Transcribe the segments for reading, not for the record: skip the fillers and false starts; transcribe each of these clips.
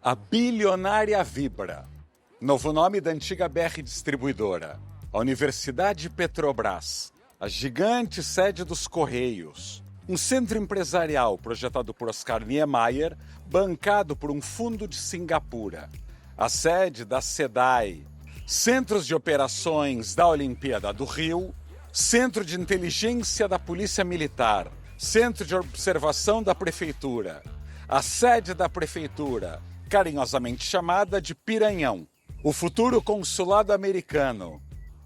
A bilionária Vibra, novo nome da antiga BR Distribuidora, a Universidade Petrobras, a gigante sede dos Correios, um centro empresarial projetado por Oscar Niemeyer, bancado por um fundo de Singapura, a sede da SEDAI, centros de operações da Olimpíada do Rio, centro de inteligência da Polícia Militar, centro de observação da Prefeitura, a sede da Prefeitura, carinhosamente chamada de Piranhão, o futuro consulado americano.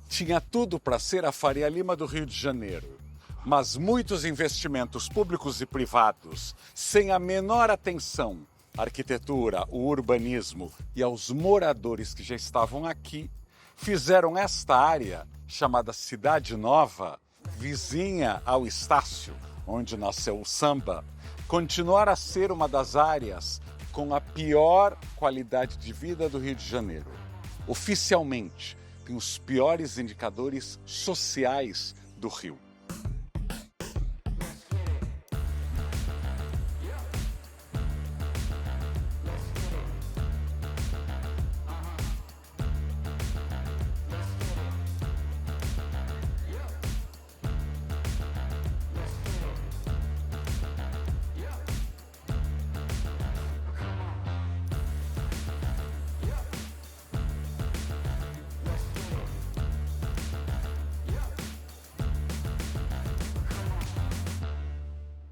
Tinha tudo para ser a Faria Lima do Rio de Janeiro, mas muitos investimentos públicos e privados, sem a menor atenção à arquitetura, o urbanismo e aos moradores que já estavam aqui, fizeram esta área, chamada Cidade Nova, vizinha ao Estácio, onde nasceu o samba, continuar a ser uma das áreas com a pior qualidade de vida do Rio de Janeiro. Oficialmente, tem os piores indicadores sociais do Rio.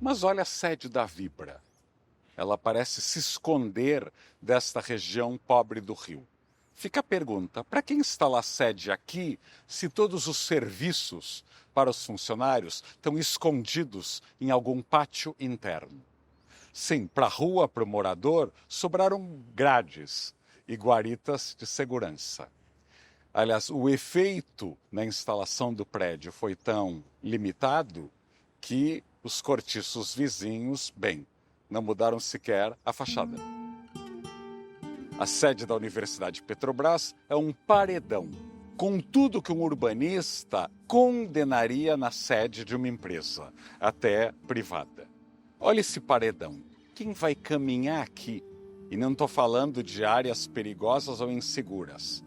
Mas olha a sede da Vibra. Ela parece se esconder desta região pobre do Rio. Fica a pergunta, para quem instalar a sede aqui, se todos os serviços para os funcionários estão escondidos em algum pátio interno? Sim, para a rua, para o morador, sobraram grades e guaritas de segurança. Aliás, o efeito na instalação do prédio foi tão limitado que os cortiços vizinhos, bem, não mudaram sequer a fachada. A sede da Universidade Petrobras é um paredão, com tudo que um urbanista condenaria na sede de uma empresa, até privada. Olha esse paredão. Quem vai caminhar aqui? E não estou falando de áreas perigosas ou inseguras.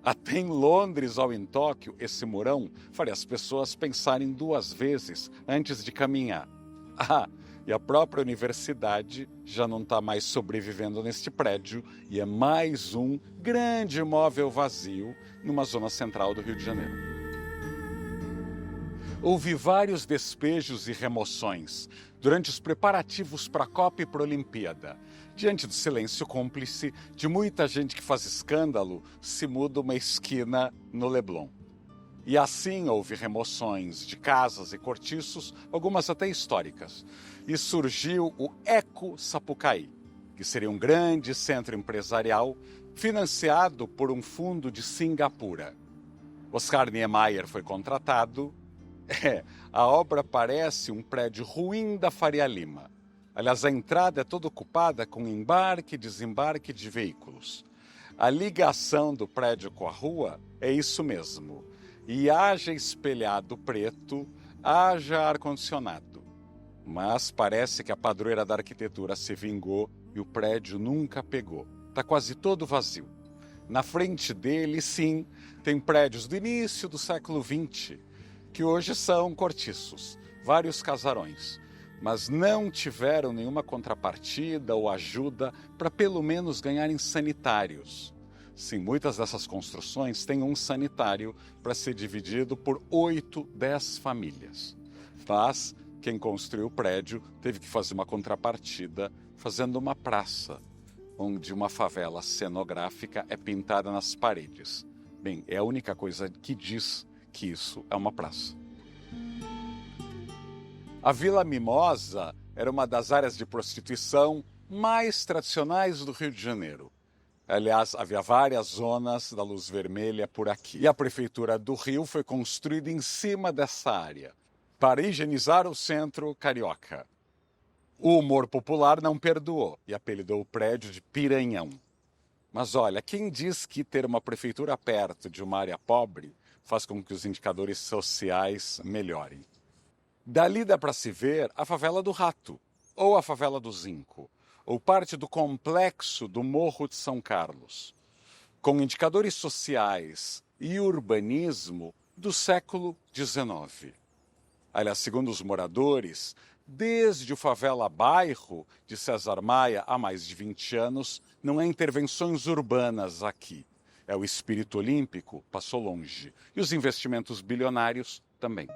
Até em Londres ou em Tóquio, esse murão faria as pessoas pensarem duas vezes antes de caminhar. Ah, e a própria universidade já não está mais sobrevivendo neste prédio e é mais um grande imóvel vazio numa zona central do Rio de Janeiro. Houve vários despejos e remoções durante os preparativos para a Copa e para a Olimpíada. Diante do silêncio cúmplice de muita gente que faz escândalo, se muda uma esquina no Leblon. E assim houve remoções de casas e cortiços, algumas até históricas. E surgiu o Eco Sapucaí, que seria um grande centro empresarial financiado por um fundo de Singapura. Oscar Niemeyer foi contratado. A obra parece um prédio ruim da Faria Lima. Aliás, a entrada é toda ocupada com embarque e desembarque de veículos. A ligação do prédio com a rua é isso mesmo. E haja espelhado preto, haja ar-condicionado. Mas parece que a padroeira da arquitetura se vingou e o prédio nunca pegou. Está quase todo vazio. Na frente dele, sim, tem prédios do início do século XX, que hoje são cortiços, vários casarões, mas não tiveram nenhuma contrapartida ou ajuda para pelo menos ganharem sanitários. Sim, muitas dessas construções têm um sanitário para ser dividido por 8, 10 famílias. Mas quem construiu o prédio teve que fazer uma contrapartida fazendo uma praça, onde uma favela cenográfica é pintada nas paredes. Bem, é a única coisa que diz que isso é uma praça. A Vila Mimosa era uma das áreas de prostituição mais tradicionais do Rio de Janeiro. Aliás, havia várias zonas da luz vermelha por aqui. E a Prefeitura do Rio foi construída em cima dessa área, para higienizar o centro carioca. O humor popular não perdoou e apelidou o prédio de Piranhão. Mas olha, quem diz que ter uma prefeitura perto de uma área pobre faz com que os indicadores sociais melhorem? Dali dá para se ver a favela do Rato, ou a favela do Zinco, ou parte do complexo do Morro de São Carlos, com indicadores sociais e urbanismo do século XIX. Aliás, segundo os moradores, desde o Favela Bairro de César Maia há mais de 20 anos, não há intervenções urbanas aqui. É o espírito olímpico passou longe e os investimentos bilionários também.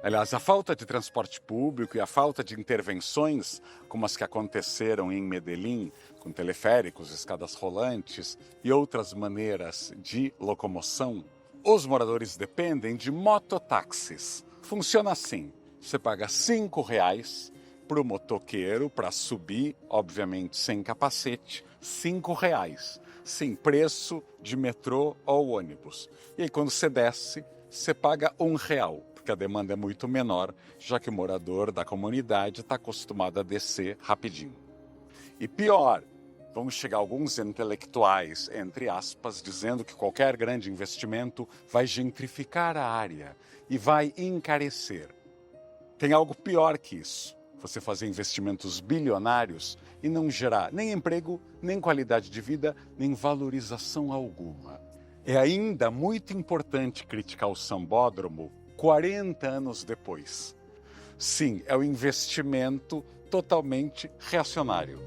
Aliás, a falta de transporte público e a falta de intervenções, como as que aconteceram em Medellín, com teleféricos, escadas rolantes e outras maneiras de locomoção, os moradores dependem de mototáxis. Funciona assim: você paga R$5 para o motoqueiro para subir, obviamente sem capacete, R$5. Sim, preço de metrô ou ônibus. E aí quando você desce, você paga R$1. Porque a demanda é muito menor, já que o morador da comunidade está acostumado a descer rapidinho. E pior, vamos chegar a alguns intelectuais, entre aspas, dizendo que qualquer grande investimento vai gentrificar a área e vai encarecer. Tem algo pior que isso: você fazer investimentos bilionários e não gerar nem emprego, nem qualidade de vida, nem valorização alguma. É ainda muito importante criticar o sambódromo 40 anos depois. Sim, é um investimento totalmente reacionário.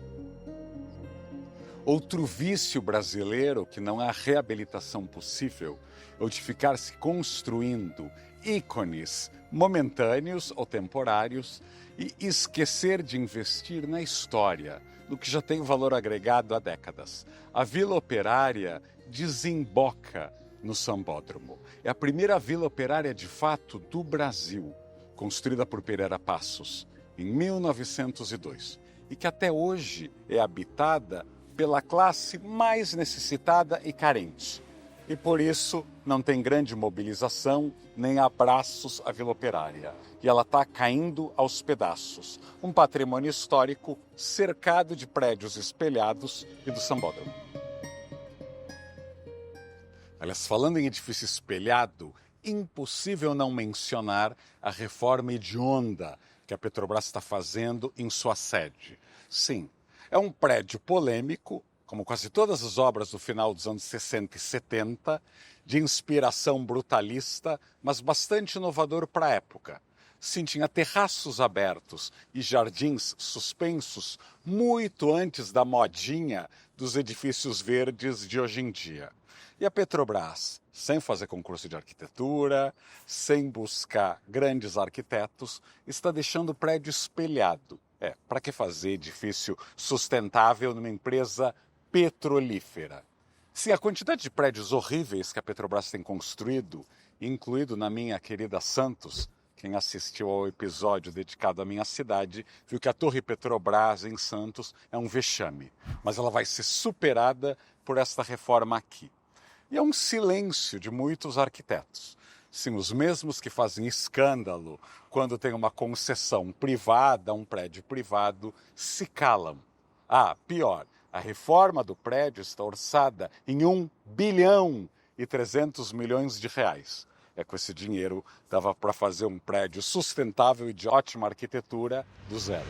Outro vício brasileiro que não há reabilitação possível é o de ficar se construindo ícones momentâneos ou temporários e esquecer de investir na história, no que já tem valor agregado há décadas. A Vila Operária desemboca no Sambódromo. É a primeira vila operária de fato do Brasil, construída por Pereira Passos em 1902, e que até hoje é habitada pela classe mais necessitada e carente. E por isso não tem grande mobilização nem abraços à Vila Operária. E ela está caindo aos pedaços. Um patrimônio histórico cercado de prédios espelhados e do Sambódromo. Aliás, falando em edifício espelhado, impossível não mencionar a reforma hedionda que a Petrobras está fazendo em sua sede. Sim, é um prédio polêmico, como quase todas as obras do final dos anos 60 e 70, de inspiração brutalista, mas bastante inovador para a época. Sim, tinha terraços abertos e jardins suspensos muito antes da modinha dos edifícios verdes de hoje em dia. E a Petrobras, sem fazer concurso de arquitetura, sem buscar grandes arquitetos, está deixando o prédio espelhado. Para que fazer edifício sustentável numa empresa petrolífera? Sim, a quantidade de prédios horríveis que a Petrobras tem construído, incluído na minha querida Santos, quem assistiu ao episódio dedicado à minha cidade, viu que a Torre Petrobras em Santos é um vexame. Mas ela vai ser superada por esta reforma aqui. E é um silêncio de muitos arquitetos. Sim, os mesmos que fazem escândalo quando tem uma concessão privada, um prédio privado, se calam. Pior, a reforma do prédio está orçada em R$1,3 bilhão. Com esse dinheiro dava para fazer um prédio sustentável e de ótima arquitetura do zero.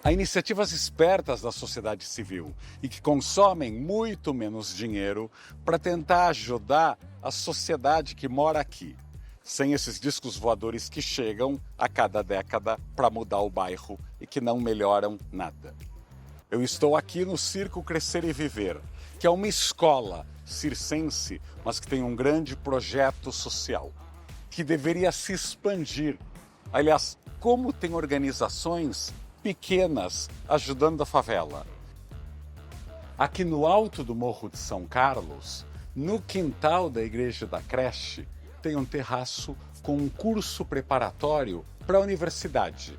Há iniciativas espertas da sociedade civil e que consomem muito menos dinheiro para tentar ajudar a sociedade que mora aqui, sem esses discos voadores que chegam a cada década para mudar o bairro e que não melhoram nada. Eu estou aqui no Circo Crescer e Viver, que é uma escola circense, mas que tem um grande projeto social, que deveria se expandir. Aliás, como tem organizações pequenas ajudando a favela. Aqui no alto do Morro de São Carlos, no quintal da Igreja da Creche, tem um terraço com um curso preparatório para a universidade.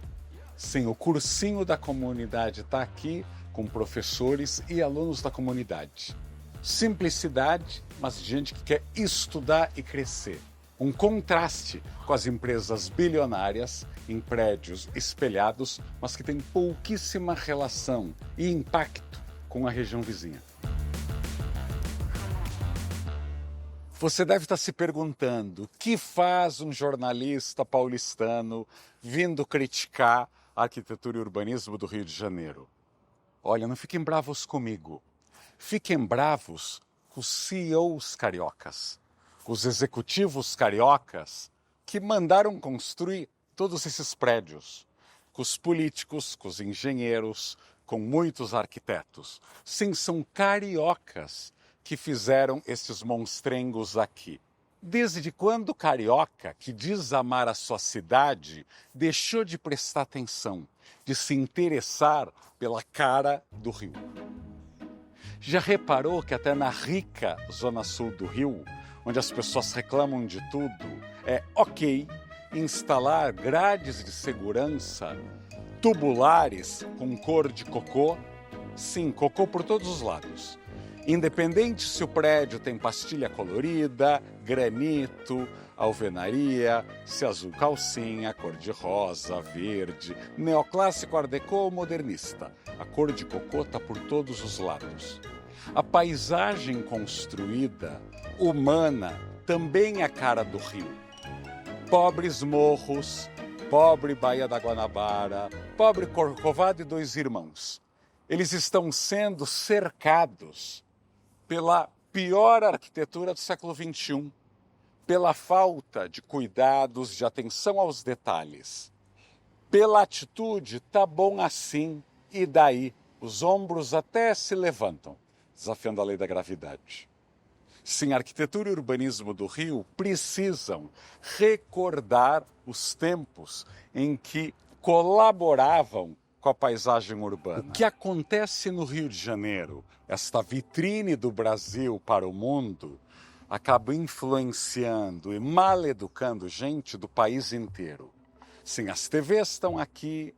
Sim, o cursinho da comunidade está aqui com professores e alunos da comunidade. Simplicidade, mas gente que quer estudar e crescer. Um contraste com as empresas bilionárias em prédios espelhados, mas que têm pouquíssima relação e impacto com a região vizinha. Você deve estar se perguntando o que faz um jornalista paulistano vindo criticar Arquitetura e Urbanismo do Rio de Janeiro. Olha, não fiquem bravos comigo. Fiquem bravos com os CEOs cariocas, com os executivos cariocas que mandaram construir todos esses prédios, com os políticos, com os engenheiros, com muitos arquitetos. Sim, são cariocas que fizeram esses monstrengos aqui. Desde quando o carioca, que diz amar a sua cidade, deixou de prestar atenção, de se interessar pela cara do Rio? Já reparou que até na rica zona sul do Rio, onde as pessoas reclamam de tudo, é ok instalar grades de segurança tubulares com cor de cocô? Sim, cocô por todos os lados. Independente se o prédio tem pastilha colorida, granito, alvenaria, se azul calcinha, cor de rosa, verde, neoclássico, art déco ou modernista. A cor de cocô está por todos os lados. A paisagem construída, humana, também é a cara do Rio. Pobres morros, pobre Baía da Guanabara, pobre Corcovado e Dois Irmãos. Eles estão sendo cercados pela pior arquitetura do século XXI, pela falta de cuidados, de atenção aos detalhes, pela atitude, tá bom assim, e daí? Os ombros até se levantam, desafiando a lei da gravidade. Sim, a arquitetura e urbanismo do Rio precisam recordar os tempos em que colaboravam com a paisagem urbana. O que acontece no Rio de Janeiro, esta vitrine do Brasil para o mundo, acaba influenciando e maleducando gente do país inteiro. Sim, as TVs estão aqui,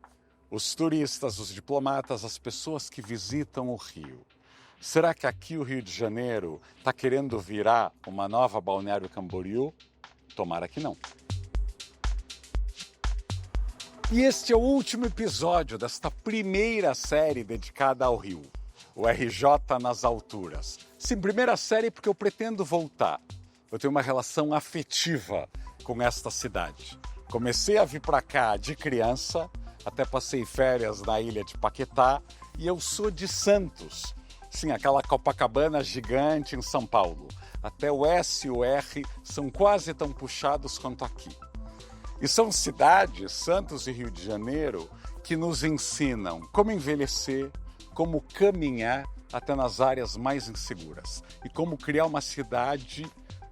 os turistas, os diplomatas, as pessoas que visitam o Rio. Será que aqui o Rio de Janeiro está querendo virar uma nova Balneário Camboriú? Tomara que não. E este é o último episódio desta primeira série dedicada ao Rio, o RJ nas Alturas. Sim, primeira série porque eu pretendo voltar. Eu tenho uma relação afetiva com esta cidade. Comecei a vir para cá de criança, até passei férias na ilha de Paquetá, e eu sou de Santos. Sim, aquela Copacabana gigante em São Paulo. Até o S e o R são quase tão puxados quanto aqui. E são cidades, Santos e Rio de Janeiro, que nos ensinam como envelhecer, como caminhar até nas áreas mais inseguras e como criar uma cidade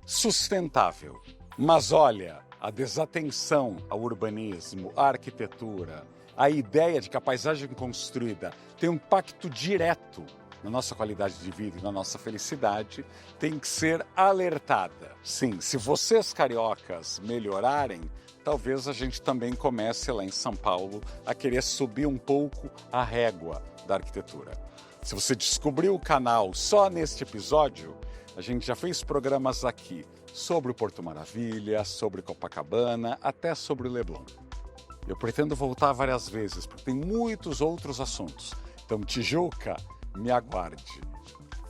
sustentável. Mas olha, a desatenção ao urbanismo, à arquitetura, a ideia de que a paisagem construída tem um impacto direto na nossa qualidade de vida e na nossa felicidade, tem que ser alertada. Sim, se vocês cariocas melhorarem, talvez a gente também comece lá em São Paulo a querer subir um pouco a régua da arquitetura. Se você descobriu o canal só neste episódio, a gente já fez programas aqui sobre o Porto Maravilha, sobre Copacabana, até sobre o Leblon. Eu pretendo voltar várias vezes, porque tem muitos outros assuntos. Então, Tijuca, me aguarde.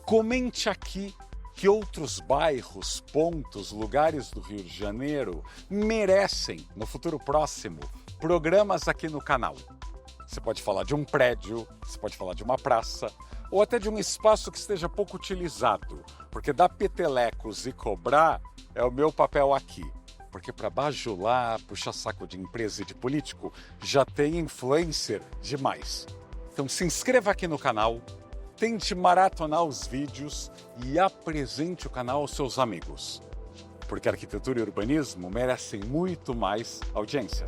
Comente aqui que outros bairros, pontos, lugares do Rio de Janeiro merecem, no futuro próximo, programas aqui no canal. Você pode falar de um prédio, você pode falar de uma praça, ou até de um espaço que esteja pouco utilizado, porque dar petelecos e cobrar é o meu papel aqui. Porque para bajular, puxar saco de empresa e de político, já tem influencer demais. Então se inscreva aqui no canal, tente maratonar os vídeos e apresente o canal aos seus amigos. Porque arquitetura e urbanismo merecem muito mais audiência.